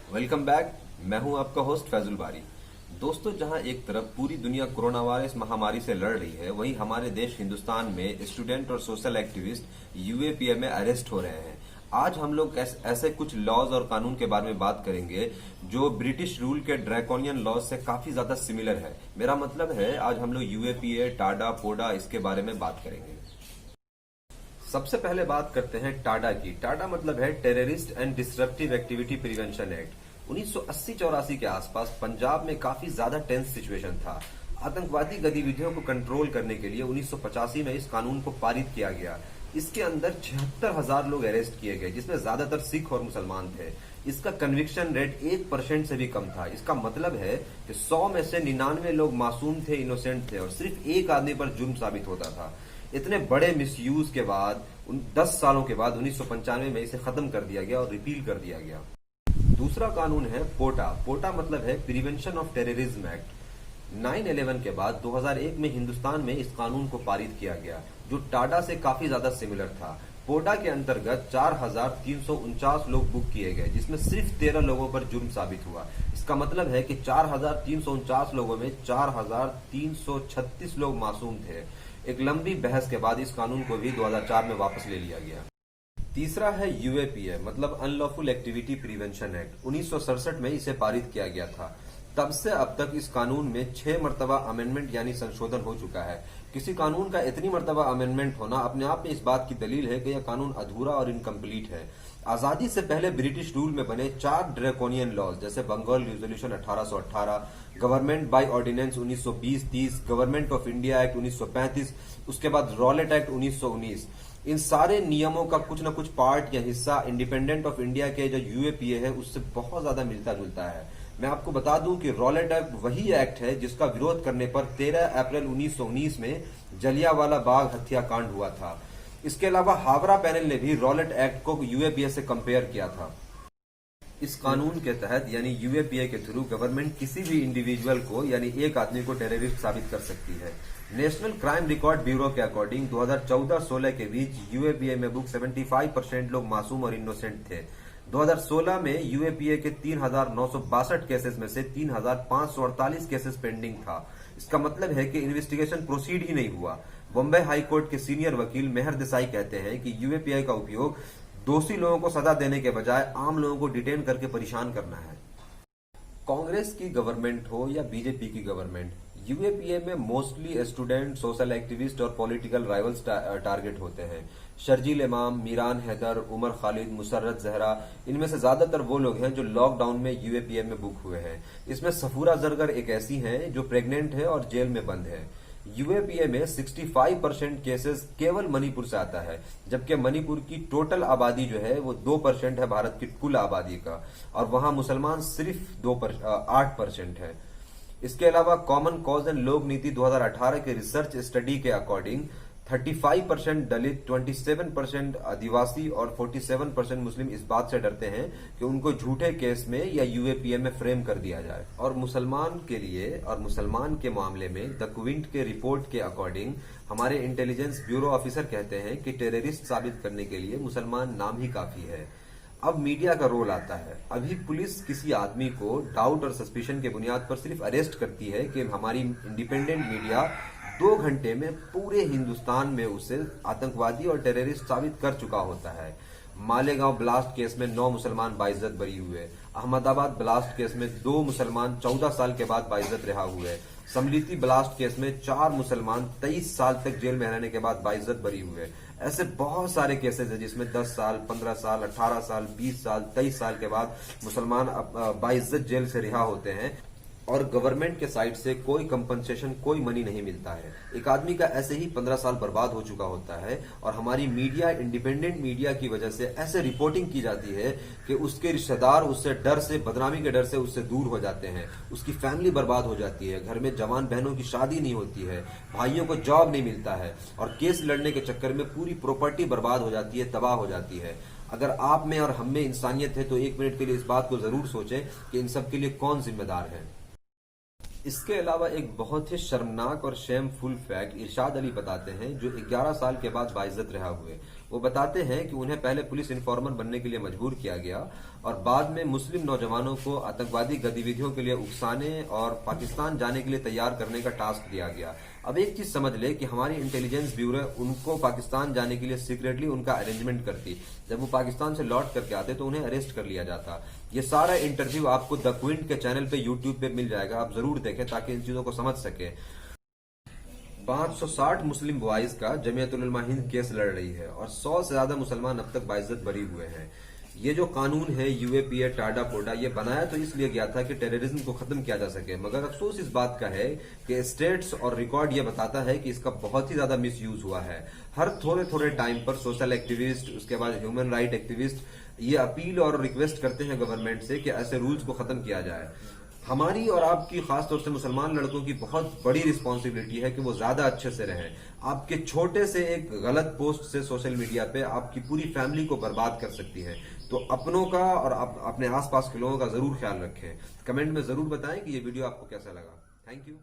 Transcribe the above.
Welcome back. मैं हूं आपका होस्ट फैजुल बारी। दोस्तों, जहां एक तरफ पूरी दुनिया कोरोना वायरस महामारी से लड़ रही है, वहीं हमारे देश हिंदुस्तान में स्टूडेंट और सोशल एक्टिविस्ट यूएपीए में अरेस्ट हो रहे हैं। आज हम लोग ऐसे कुछ लॉज और कानून के बारे में बात करेंगे जो ब्रिटिश रूल के ड्रैकोनियन लॉज से काफी ज्यादा सिमिलर है। मेरा मतलब है, आज हम लोग यूएपीए, टाडा, पोडा इसके बारे में बात करेंगे। सबसे पहले बात करते हैं टाडा की। टाडा मतलब है terrorist and disruptive activity prevention act. 1980-84 के आसपास पंजाब में काफी ज्यादा टेंस सिचुएशन था। आतंकवादी गतिविधियों को कंट्रोल करने के लिए 1985 में इस कानून को पारित किया गया। इसके अंदर 76,000 लोग अरेस्ट किए गए, जिसमें ज्यादातर सिख और मुसलमान थे। इसका कन्विक्शन रेट 1% से भी कम था। इसका मतलब है कि 100 में से 99 लोग मासूम थे, इनोसेंट थे, और सिर्फ एक आदमी पर जुर्म साबित होता था। इतने बड़े मिसयूज के बाद 10 सालों के बाद 1995 में इसे खत्म कर दिया गया और रिपील कर दिया गया। दूसरा कानून है पोटा। पोटा मतलब है प्रिवेंशन ऑफ टेररिज्म एक्ट। 9/11 के बाद 2001 में हिंदुस्तान में इस कानून को पारित किया गया, जो टाडा से काफी ज्यादा सिमिलर था। पोटा के अंतर्गत 4,349 लोग बुक किए गए, जिसमें सिर्फ 13 लोगों पर जुर्म साबित हुआ। इसका मतलब है कि 4,349 लोगों में 4,336 लोग मासूम थे। एक लंबी बहस के बाद इस कानून को भी 2004 में वापस ले लिया गया। तीसरा है यूएपीए मतलब अनलॉफुल एक्टिविटी प्रिवेंशन एक्ट। 1967 में इसे पारित किया गया था। तब से अब तक इस कानून में 6 मरतबा अमेंडमेंट यानी संशोधन हो चुका है। किसी कानून का इतनी मरतबा अमेंडमेंट होना अपने आप में इस बात की दलील है कि यह कानून अधूरा और इनकम्प्लीट है। आजादी से पहले ब्रिटिश रूल में बने 4 ड्रैकोनियन लॉज, जैसे Bengal resolution 1818, government by ordinance 1920-30, government of India act 1935, उसके बाद रॉलेट एक्ट 1919, इन सारे नियमों का कुछ न कुछ पार्ट या हिस्सा इंडिपेंडेंट ऑफ इंडिया के जो यूएपीए है उससे बहुत ज्यादा मिलता जुलता है। मैं आपको बता दूं कि रॉलेट एक्ट वही एक्ट है जिसका विरोध करने पर 13 अप्रैल 1919 में जलियांवाला बाग हत्याकांड हुआ था। इसके अलावा हावड़ा पैनल ने भी रॉलेट एक्ट को यूएपीए से कंपेयर किया था। इस कानून के तहत यानी यूएपीए के थ्रू गवर्नमेंट किसी भी इंडिविजुअल को यानी एक आदमी को टेररिस्ट साबित कर सकती है। नेशनल क्राइम रिकॉर्ड ब्यूरो के अकॉर्डिंग 2014-16 के बीच यूएपीए में बुक 75% लोग मासूम और इनोसेंट थे। 2016 में यूएपीए के 3,962 केसेस में से 3,548 केसेस पेंडिंग था। इसका मतलब है कि इन्वेस्टिगेशन प्रोसीड ही नहीं हुआ। बॉम्बे हाई कोर्ट के सीनियर वकील मेहर देसाई कहते हैं कि यूएपीए का उपयोग दोषी लोगों को सजा देने के बजाय आम लोगों को डिटेन करके परेशान करना है। कांग्रेस की गवर्नमेंट हो या बीजेपी की गवर्नमेंट, यूएपीए में मोस्टली स्टूडेंट, सोशल एक्टिविस्ट और पॉलिटिकल राइवल्स टारगेट होते हैं। शर्जील इमाम, मीरान हैदर, उमर खालिद, मुसर्रत जहरा, इनमें से ज्यादातर वो लोग हैं जो लॉकडाउन में यूएपीए में बुक हुए हैं। इसमें सफूरा जरगर एक ऐसी हैं जो प्रेग्नेंट है और जेल में बंद है। यूएपीए में 65% केसेस केवल मणिपुर से आता है, जबकि मणिपुर की टोटल आबादी जो है वो 2% है भारत की कुल आबादी का, और वहां मुसलमान सिर्फ 8% है। इसके अलावा कॉमन कॉज एंड लोक नीति 2018 के रिसर्च स्टडी के अकॉर्डिंग 35% दलित, 27% आदिवासी और 47% मुस्लिम इस बात से डरते हैं कि उनको झूठे केस में या यूएपीए में फ्रेम कर दिया जाए। और मुसलमान के लिए और मुसलमान के मामले में द क्विंट के रिपोर्ट के अकॉर्डिंग हमारे इंटेलिजेंस ब्यूरो ऑफिसर कहते हैं कि टेररिस्ट साबित करने के लिए मुसलमान नाम ही काफी है। अब मीडिया का रोल आता है। अभी पुलिस किसी आदमी को डाउट और सस्पिशन के बुनियाद पर सिर्फ अरेस्ट करती है कि हमारी इंडिपेंडेंट मीडिया 2 घंटे में पूरे हिंदुस्तान में उसे आतंकवादी और टेररिस्ट साबित कर चुका होता है। मालेगांव ब्लास्ट केस में 9 मुसलमान बाइज्जत बरी हुए। अहमदाबाद ब्लास्ट केस में 2 मुसलमान 14 साल के बाद बाइज्जत रिहा हुए। समलिती ब्लास्ट केस में 4 मुसलमान 23 साल तक जेल में रहने के बाद बाइज्जत बरी हुए। ऐसे बहुत सारे केसेस हैं जिसमें 10 साल, 15 साल, 18 साल, 20 साल, 23 साल के बाद मुसलमान बाइज्जत जेल से रिहा होते हैं और गवर्नमेंट के साइड से कोई कंपनसेशन, कोई मनी नहीं मिलता है। एक आदमी का ऐसे ही 15 साल बर्बाद हो चुका होता है और हमारी मीडिया, इंडिपेंडेंट मीडिया की वजह से ऐसे रिपोर्टिंग की जाती है कि उसके रिश्तेदार उससे डर से, बदनामी के डर से उससे दूर हो जाते हैं। उसकी फैमिली बर्बाद हो जाती है, घर में जवान बहनों की शादी नहीं होती है, भाइयों को जॉब नहीं मिलता है और केस लड़ने के चक्कर में पूरी प्रॉपर्टी बर्बाद हो जाती है, तबाह हो जाती है। अगर आप में और हम में इंसानियत है तो 1 मिनट के लिए इस बात को जरूर सोचें कि इन सब के लिए कौन जिम्मेदार है। इसके अलावा एक बहुत ही शर्मनाक और शेमफुल फैक्ट इरशाद अली बताते हैं, जो 11 साल के बाद बाइज्जत रहा हुए। वो बताते हैं कि उन्हें पहले पुलिस इन्फॉर्मर बनने के लिए मजबूर किया गया और बाद में मुस्लिम नौजवानों को आतंकवादी गतिविधियों के लिए उकसाने और पाकिस्तान जाने के लिए तैयार करने का टास्क दिया गया। अब एक चीज समझ ले कि हमारी इंटेलिजेंस ब्यूरो उनको पाकिस्तान जाने के लिए सीक्रेटली उनका अरेंजमेंट करती। जब वो पाकिस्तान से लौट करके आते तो उन्हें अरेस्ट कर लिया जाता। ये सारा इंटरव्यू आपको द क्विंट के चैनल पे यूट्यूब पे मिल जाएगा, आप जरूर देखें ताकि इन चीजों को समझ सके। 560 मुस्लिम बॉयज का जमीयतुल उलमा हिंद केस लड़ रही है और 100 से ज्यादा मुसलमान अब तक बाइज्जत बरी हुए हैं। ये जो कानून है यूएपीए टाडा पोडा, ये बनाया तो इसलिए गया था कि टेररिज्म को खत्म किया जा सके, मगर अफसोस इस बात का है कि स्टेट्स और रिकॉर्ड ये बताता है कि इसका बहुत ही ज्यादा मिस यूज हुआ है। हर थोड़े थोड़े टाइम पर सोशल एक्टिविस्ट, उसके बाद ह्यूमन राइट एक्टिविस्ट ये अपील और रिक्वेस्ट करते हैं गवर्नमेंट से कि ऐसे रूल्स को खत्म किया जाए। हमारी और आपकी, खासतौर से मुसलमान लड़कों की बहुत बड़ी रिस्पॉन्सिबिलिटी है कि वो ज्यादा अच्छे से रहें। आपके छोटे से एक गलत पोस्ट से सोशल मीडिया पे आपकी पूरी फैमिली को बर्बाद कर सकती है। तो अपनों का और अपने आसपास के लोगों का जरूर ख्याल रखें। कमेंट में जरूर बताएं कि ये वीडियो आपको कैसा लगा। Thank you.